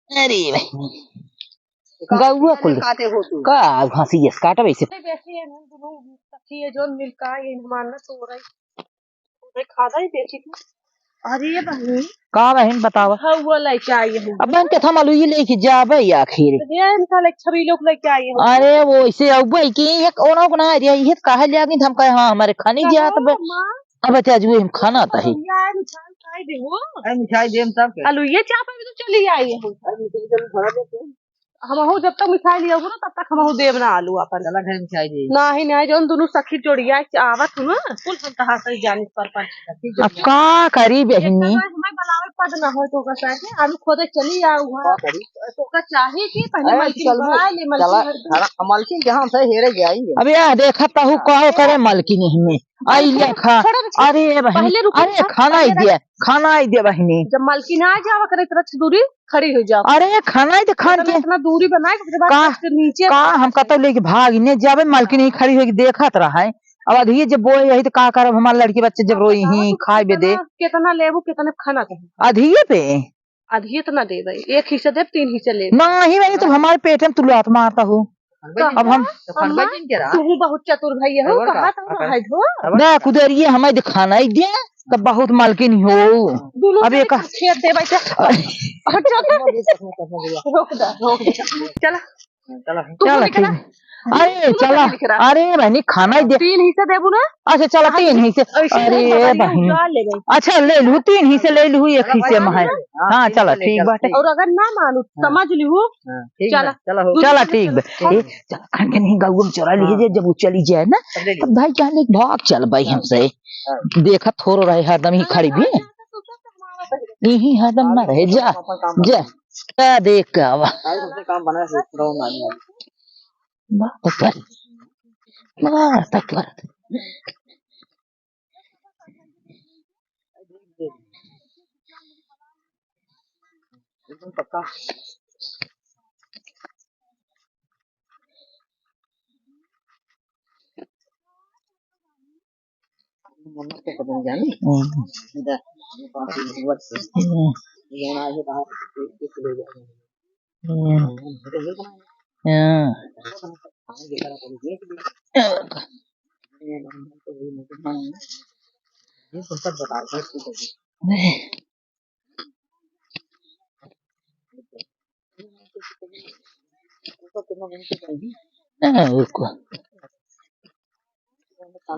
अरे गौआ कुल काटे हो तू का हंसी यस काटा वैसे बेसी है दोनों सखी है जो मिलका ये मानना तो रही उन्हें खादा ही बेची थी। अरे बहनी का बहन बतावा हुआ लेके आई हूँ अब बहन के थम अलू ये लेके जाबे आखिर ये इंसान एक छवि लोग लेके आई हूँ। अरे वो ऐसे अबे की एक ओना बना रे ये काहे लागी हम कहे हां हमारे खानी दिया तब अब आज हम खाना था ही मिठाई देम सब अलू ये चाप पे तो चली आई हूँ। हम जब तक मिठाई लिया ना तब तक हम देव ना आलू अपन चला घर मिठाई दे नहीं नहीं जो दोनों सखी जोड़िया आवत हूँ ना कुल हम कहा से जाने पर अब का करी बहनी हमें बनावे पद ना हो तो का के आलू खोदे चली आऊ तो का चाहे कि पहले मलकी बना ले मलकी जहां से हेरे जाई अब यार देखा ताहू कहो करे मलकी नहीं में आई लेखा अरे बहनी अरे खाना ही दे बहनी जब मलकी ना जावा करे इतना दूरी खड़ी हो जाओ अरे खाना ही तो खान के इतना दूरी बनाए उसके बाद नीचे का हम कतो लेके भाग ने जाबे मलकी नहीं खड़ी होगी देखत रहा है अब अधी जब बोए यही तो का करब हमारे लड़की बच्चे जब रोई ही खाए बे दे कितना लेबू कितने खाना चाहिए अधिये पे अधिये तो ना दे भाई एक हिस्सा दे 3 हिस्से ले नहीं भाई तो हमारे पेट में तुलात मारता हूँ अब हम तू बहुत चतुर भाई हो कहा था ना कुदरिए हमें दिखाना ही दे तब बहुत मालकिन हो अब एक खेत दे भाई चला चला अरे चला अरे बहनी खाना ही दे 3 हिस्से देबू ना अच्छा चला 3 हिस्से अरे बहनी अच्छा ले लू 3 हिस्से ले लू एक हिस्से में है हाँ चला ठीक बात है और अगर ना मानू समझ लू चला ठीक है खान के नहीं गऊ चोरा लीजिए जब वो चली जाए ना तब भाई क्या ले भाग चल भाई हमसे देखा थोड़ा रहे हरदम ही खड़ी भी यही हरदम ना रहे जा जा क्या देख के आवा काम बना बात कर एकदम पक्का मम्मा को पता नहीं जानी इधर बहुत ये ना है बाहर के ले ये सब बता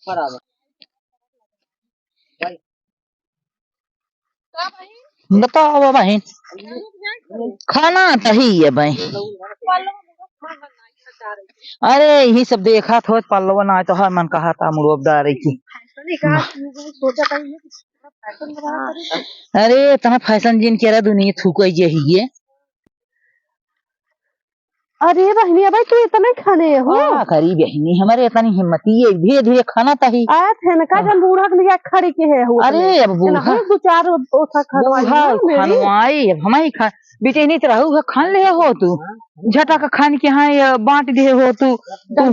बराबर बताओ बहन खाना सही है बहन अरे यही सब देखा थो पल्लव ना तो हर मन कहा था मुड़ोबदार की अरे तना फैशन जिन के दुनिया थूक यही अरे बहनी भाई तू इतना खाने हो करी बहनी हमारे इतनी हिम्मती है धीरे धीरे खाना ताही आया थे ना का जब बूढ़ा के लिए खड़ी के है हो अरे अब बूढ़ा दो चार ओसा खनवाई अब हमारी खा बेटे नहीं तो रहू खान ले हो तू झटा का खान के हाँ बांट दे हो तू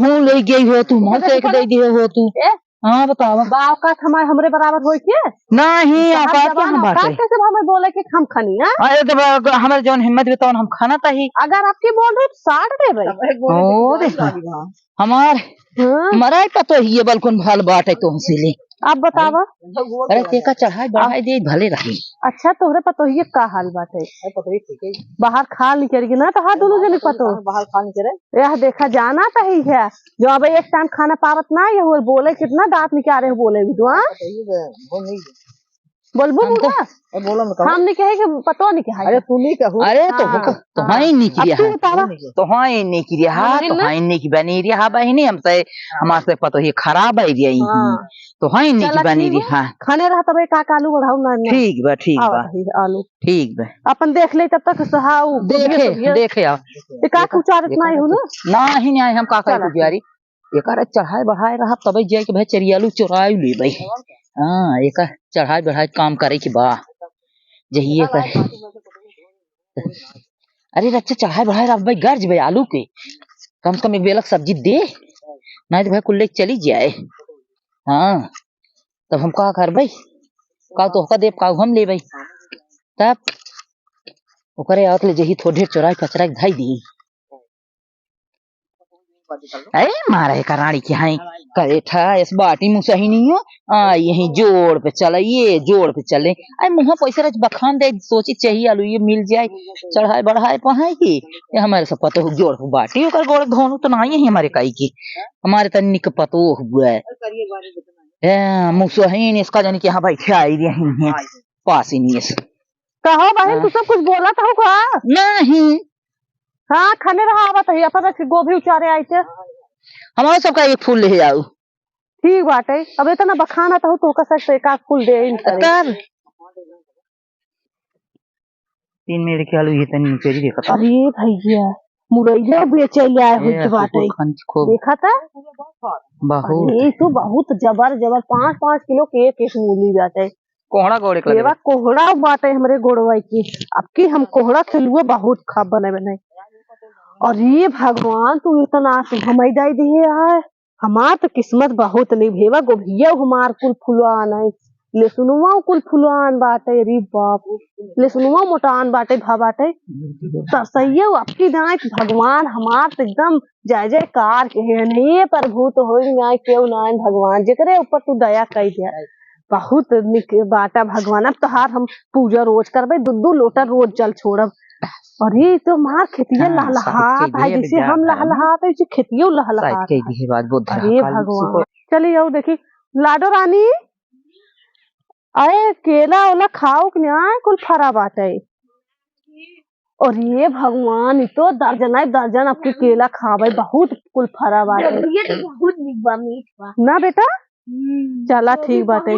हूँ ले गई हो तू मुँह से दे दे हो तू हाँ बताओ बाप का हमारे हमरे बराबर हो के नहीं औकात क्या हम बाटे कैसे हमें बोले कि हम खनी है अरे तो हमारे जौन हिम्मत भी तो हम खाना ताही अगर आपकी बोल रहे 60 दे भाई हमार मराई का तो ये बल्कि भाल बाटे तो हमसे ले आप बतावा अरे तेका चढ़ाई बढ़ाई दे भले रही अच्छा तोहरे पतो ये का हाल बात है बाहर खा ली करेगी ना तो हाँ दोनों जने पतो बाहर खा ली करे यह देखा जाना तो ही है जो अब एक टाइम खाना पावत ना ये बोले कितना दांत निकाले हो बोले भी तो बोलबो हमने कहे कि पतो नहीं क्या अरे तू नहीं कहू अरे तो हाँ नहीं किया तो हाँ नहीं किया तो हाँ नहीं की बनी रहा बहनी हमसे हमारे से पतो ये खराब है रही तो हाँ नहीं की बनी रहा खाने रहा तब एक आलू बढ़ाऊ ना ठीक बा आलू ठीक बा अपन देख ले तब तक सहाऊ देखे का उचार इतना ही हो ना नहीं नहीं हम का कर गुजारी एक चढ़ाई बढ़ाए रहा तब जाए के भाई चरियालू चुराई ले भाई हाँ एक चढ़ाई बढ़ाई काम करे की बा जहिए करे अरे रच्चा चढ़ाए बढ़ाए अब भाई गर्ज भाई आलू के कम से कम एक बेलक सब्जी दे, नहीं तो भाई कुल लेके चली जाए। हाँ तब हम का कर भाई, का तो का देव का हम ले भाई, तब ओकरे आवत ले जही थोड़े चोराई कचरा के धाई दी। अरे मारे कराड़ी की हाई करे था इस बाटी मुँह सही नहीं हो आ यही जोड़ पे चले, ये जोड़ पे चले अरे मुँह पैसे रच बखान दे सोची चाहिए आलू ये मिल जाए चढ़ाए बढ़ाए पहाए की ये हमारे सब पतो जोड़ बाटी ओकर गोड़ धोनु तो नहीं है हमारे काई की, हमारे तन्नी के पतो हुआ है मुँह सही नहीं इसका जानी कि हाँ भाई आई रही है पास ही नहीं है। कहो बहन तू सब कुछ बोला था का नहीं। हाँ खाने रहा बताइए अपन गोभी उचारे आए थे हमारे सबका एक फूल ले जाऊ। ठीक बात है अब इतना बखाना था तो का सकते एक फूल दे तब तीन मेरे ख्याल ये तनी चोरी देखा। अरे भैया मुरैया बेचे आए हुए बात है देखा था बहुत ये तो बहुत जबर 5-5 किलो के एक मूली जाते है कोहड़ा गोड़े केवा कोहड़ा बात है हमारे गोड़वा की अब की हम कोहड़ा खेलुए बहुत खा बने और ये भगवान तू इतना घुमाई जाई दिए यार हमार तो किस्मत बहुत नहीं भेवा गोभिया हमार कुल फुलवान है ले सुनुआ कुल फुलवान बाटे रे बाप ले सुनुआ मोटान बाटे भा बाटे सही है आपकी दाई भगवान हमार तो एकदम जय जयकार के है नहीं प्रभु तो हो ना क्यों ना भगवान जेकरे ऊपर तू दया कर दिया बहुत निक बाटा भगवान अब तोहार हम पूजा रोज करबे 2 लोटा रोज जल छोड़ब और ये तो मार खेतिया लहलहात है जैसे हम लहलहात है खेतियों लहलहात अरे भगवान चलिए आओ देखी लाडो रानी अरे केला ओला खाओ कि नहीं कुल फरा बात है और ये भगवान तो दर्जन आपके केला खावे बहुत कुल फरा बात है ना बेटा चला ठीक बात है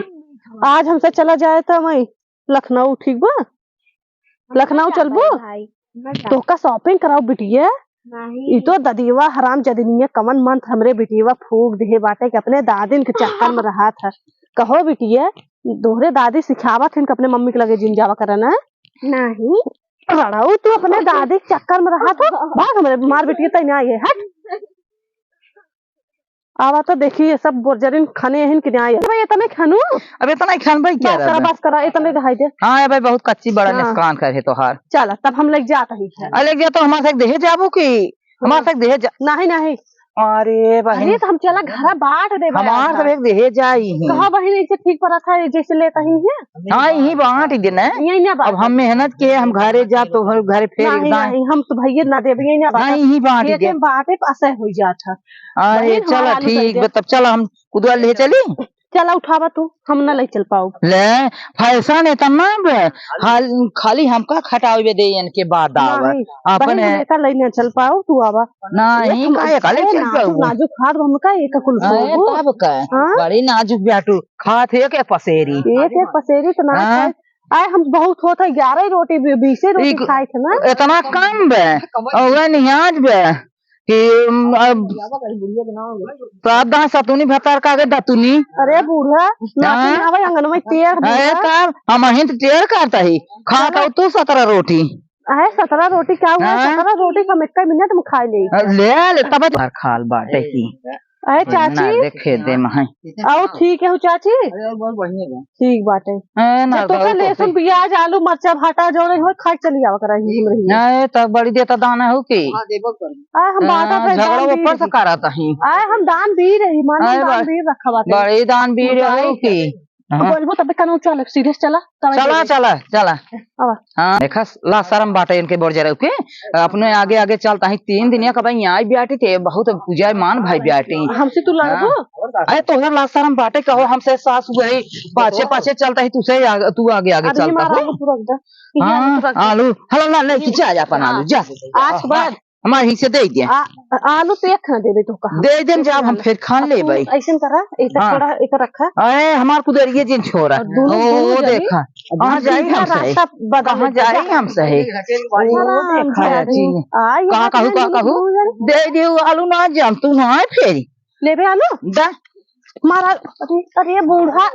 आज हमसे चला जाए तो वही लखनऊ ठीक बा लखनऊ चलबो तो का शॉपिंग कराओ बिटिया ये तो ददीवा हराम जदनिया कमन मंथ हमरे बिटिया फूक दे बाटे के अपने दादिन के चक्कर में रहा था कहो बिटिया दोहरे दादी सिखावा थे अपने मम्मी के लगे जिम जावा करना नहीं रड़ाऊ तू अपने दादी के चक्कर में रहा था भाग हमारे मार बिटिया तय ना ये हट आवा तो देखिए सब बोरजरिन खाने हैं कि नहीं भाई इतना खानू अब इतना खान भाई क्या करा बस करा इतने दिखाई दे। हाँ भाई बहुत कच्ची बड़ा नुकसान करे तो हार चल तब हम लग जाता ही लग जा तो हमारे साथ देहे जाबू की हमारे साथ देहे नहीं अरे बहन तो हम चला घर बांट दे हमारे सब एक देहे जाई कहा बहन ऐसे ठीक पर रखा है जैसे लेता ही है हाँ यही बांट ही देना अब हम मेहनत के हम घरे जा तो घरे फिर हम तो भैया ना दे यही बांट दे बाटे पासे हो जाता। अरे चलो ठीक तब चलो हम कुदवा ले चली चला उठावा तू हम ना ले चल पाओ ले फैशन है तमाम खाली हमका खटावे दे इनके बाद अपने लेकर लेने चल पाओ तू आवा नहीं काहे काले चल पाओ नाजुक खाद हमका एक कुल तब का बड़ी नाजुक ब्याटू खात है के पसेरी एक पसेरी तो ना आए हम बहुत होता 11 रोटी 20 रोटी खाए थे ना इतना कम बे और नहीं आज बे कि प्रावधान सतुनी भतार का के दतुनी अरे बूढ़ा नाती आवे आंगन में तेर तब हम हिंद तेर करता ही खाता तू 17 रोटी अरे 17 रोटी क्या हुआ 17 रोटी हम 1 मिनट में खा ले तब खाल बाटे की अरे चाची देखे दे महा आओ ठीक है चाची ठीक बात है तो का लहसुन प्याज आलू मरचा भाटा जोड़े हो खा चली आवा करा नहीं तब बड़ी देता दाना हो के हम बाटा झगड़ा ऊपर से कराता ही हम दान भी रही माने दान भी रखा बात बड़ी दान भी रहो की बोलबो तब कनो चल सीरियस चला हाँ देखा ला शर्म बाटे इनके बोर जरा के अपने आगे आगे चलता है 3 दिन का भाई यहाँ ब्याटी थे बहुत पूजा मान भाई ब्याटी हमसे तू लड़बो अरे तोहर ला शर्म बाटे कहो हमसे सास गई पाछे पाछे चलता है तू आगे आगे चलता आलू हलो ना ले खिंचा जा अपन आलू जा आज के बाद हमारे हिस्से दे दिया आलू तो एक खाना दे तो कहा दे दें जब हम फिर खान ले भाई ऐसे करा थोड़ा एक रखा अरे हमार कुदरिए जिन छोरा ओ देखा कहाँ जाई हम सही कहाँ जाई हम सही कहाँ कहू दे दियो आलू ना जम तू ना फिर ले बे आलू दा मारा अरे बूढ़ा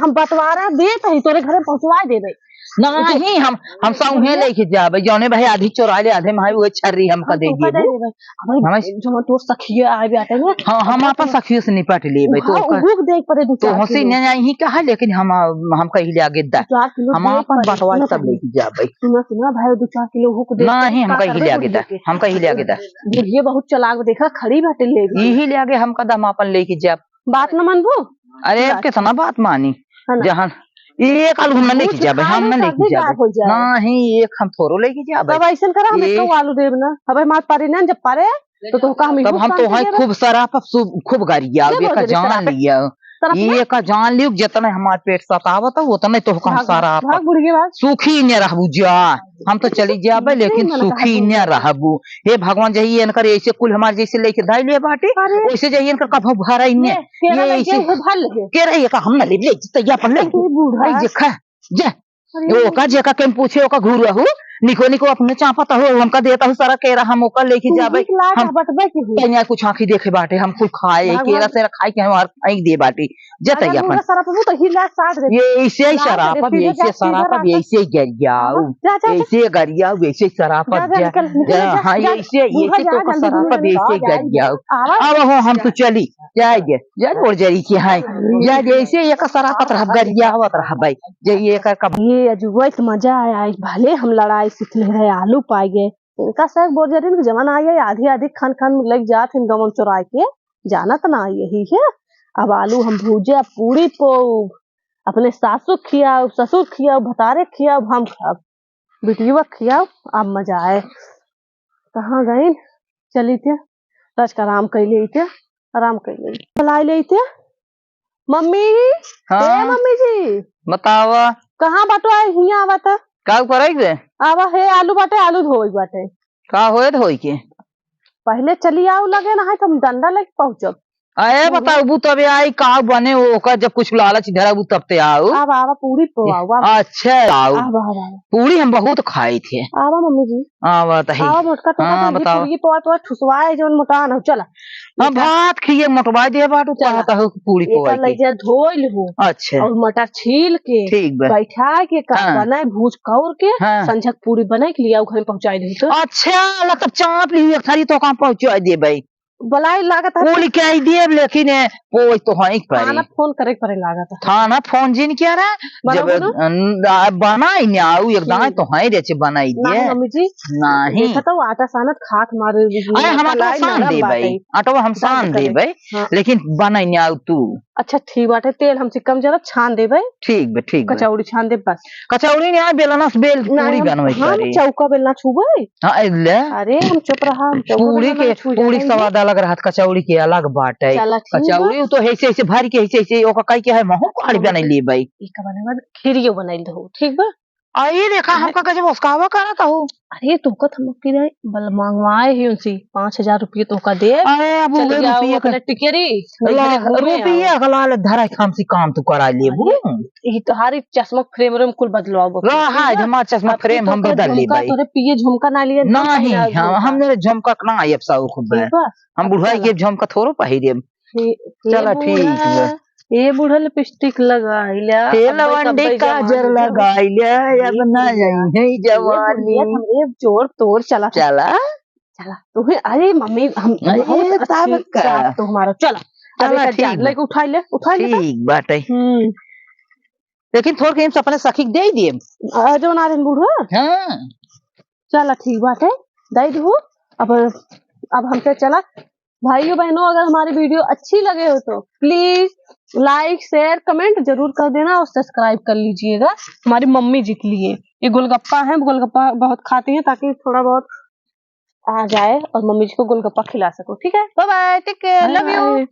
हम बंटवारा दे तही तोरे घरे पहुंचवा देबे नहीं हम सौहे लेके जाबे जौने भाई आधी चोरा ले आधे भाई वो छर्री हमका दे दिए भाई जो तो सखिया आ जाते ना। हां हम आपन सखियों से निपट लेबे तो भूख देख पड़े तो हंसी न नहीं कहा लेकिन हम कहीं ले आगे दा हम अपन बटवा सब लेके जाबे। सुना भाई 2-4 किलो भूख दे नहीं हम कहीं ले आगे दा हम कहीं ले आगे दा ये बहुत चलाक देखा खड़ी बाटे ले यही ले आगे हम कदम अपन लेके जाब बात न मानबो। अरे कितना बात मानी जहां एक आलू हम लेके जाबे हम न लेके जाबे नहीं एक हम थोरो लेके जाबे। अब ऐसा करा हम इसको आलू देब ना अब मार पारे ना जब पारे तो का हम तो है खूब सारा खूब गरिया देखा जान लिया ये का जान लियो जितना हमार पेट सतावत उतना तो हम सारा सुखी न रहबू जा हम तो चली जाबे लेकिन सुखी न रहबू। हे भगवान जही इनकर ऐसे कुल हमार जैसे लेके धाई ले बाटे वैसे जही इनकर कभो भराई ने ये ऐसे के रही का हम न ले तैया अपन ले आई देखा जा ओ का जे का केम पूछे ओ का घुरहु निको निको अपने चापत हो हमका देता हूं सारा केरा हम ओकर लेके जाबे हम कन्या कुछ आंखी देखे बाटे हम कुछ खाए केरा से खाए के हमार आई दे बाटे जतई अपन ये ऐसे ही शराब ऐसे शराब ऐसे गरियाऊ ऐसे गरियाऊ ऐसे शराब जा हां ऐसे तो का शराब ऐसे गरियाऊ अब हो हम तो चली जाए जा और जरी के हाय जा ऐसे एक शराब रह गरियावत रह भाई जे ये का ये अजुआ मजा आया भले हम लड़ाई सीख ले रहे आलू पाए गए इनका सर बोल जाते हैं जमाना आ गया आधी आधी खान खान लग जाते इन गमन चुरा के जाना तो ना यही है। अब आलू हम भूजे पूरी पो अपने सासू खियाओ ससुर खियाओ भतारे खियाओ हम खाब बिटिया खियाओ अब मजा आए। कहाँ गए चली थे रज का आराम कर ले थे आराम कर ले बुला ले थे मम्मी। हाँ मम्मी जी बतावा कहाँ बाटो आए हिया आवा था का करे रे आवा है आलू बाटे आलू धोई बाटे का होए धोई के पहले चली आओ लगे ना है तुम डंडा लेके पहुंचब अरे बताओ बू तबे आई का बने ओका जब कुछ लालच धराबू तब ते आओ अब आवा पूरी पवावा अच्छा आओ पूरी हम बहुत खाई थे आवा मम्मी जी आवा तही आवा मोटका तो हां बताओ पूरी पवा तो ठुसवाए जोन मोटान हो चला हां भात खिए मोटवा दे बाटू चाहता हो पूरी पवा ले जा धोई लेबो अच्छा और मटर छील के ठीक बा बैठा के का बनाए भूज कौर के संझक पूरी बनाए के लिए घर पहुंचाई दे तो अच्छा मतलब चाप ली एक थारी तो कहां पहुंचा दे भाई बलाई लागत है बोली क्या देव लेकिन वो तो है थाना फोन करे पड़े लागत है थाना फोन जिन क्या रहा जब बनाई ने आऊ एकदम तो है रे बनाई दे मम्मी जी नहीं देखा तो आटा सानत खात मारे अरे हम तो सान दे भाई आटा हम सान दे भाई लेकिन बनाई ने आऊ तू अच्छा ठीक बाटे तेल हम कम जरा छान दे भाई ठीक बे ठीक कचौड़ी छान दे बस कचौड़ी ने बेलना से बेल पूरी बनवाई करे चौका बेलना छुबे हां ले अरे हम चुप रहा पूरी स्वाद अलग रहत कचौड़ी के अलग बाटे कचौड़ी तो ऐसे ऐसे भर के ऐसे ओका कह के है महू काढ़ बनैली भाई ई का बने खीरियो बनैल दो ठीक बा आई देखा हमका कहे उसकावा करत हो अरे तोका हम की रे बल मंगवाए ही उनसे 5000 रुपये तोका दे अरे अब रुपये का टिकरी रुपया गलाल धरा काम से काम तू करा लेबू ई तोहारी चश्मा फ्रेम रे कुल बदलवाबो हां हमार चश्मा फ्रेम हम बदल ले भाई तोरे पिए झुमका ना लिए नहीं हमने झुमका ना आयब साउ खूब हम बुढ़वा के झुमका थोरो पहिरे चला ठीक है ये बुढ़ा लिपस्टिक लगाइला लवंडी काजर लगाइला अब ना जाई है जवानी ये जोर तोड़ चला चला चला तुम्हें अरे मम्मी हम तो हमारा चला चला ठीक लेके उठा ले ठीक बाटे लेकिन थोड़ के हम अपने सखी दे दिए जो ना रे बुढ़वा हां चला ठीक बाटे दे दो अब हमसे चला भाइयों बहनों अगर हमारी वीडियो अच्छी लगे हो तो प्लीज लाइक शेयर कमेंट जरूर कर देना और सब्सक्राइब कर लीजिएगा हमारी मम्मी जी के लिए। ये गोलगप्पा है गोलगप्पा बहुत खाते हैं ताकि थोड़ा बहुत आ जाए और मम्मी जी को गोलगप्पा खिला सको। ठीक है bye bye take care love you.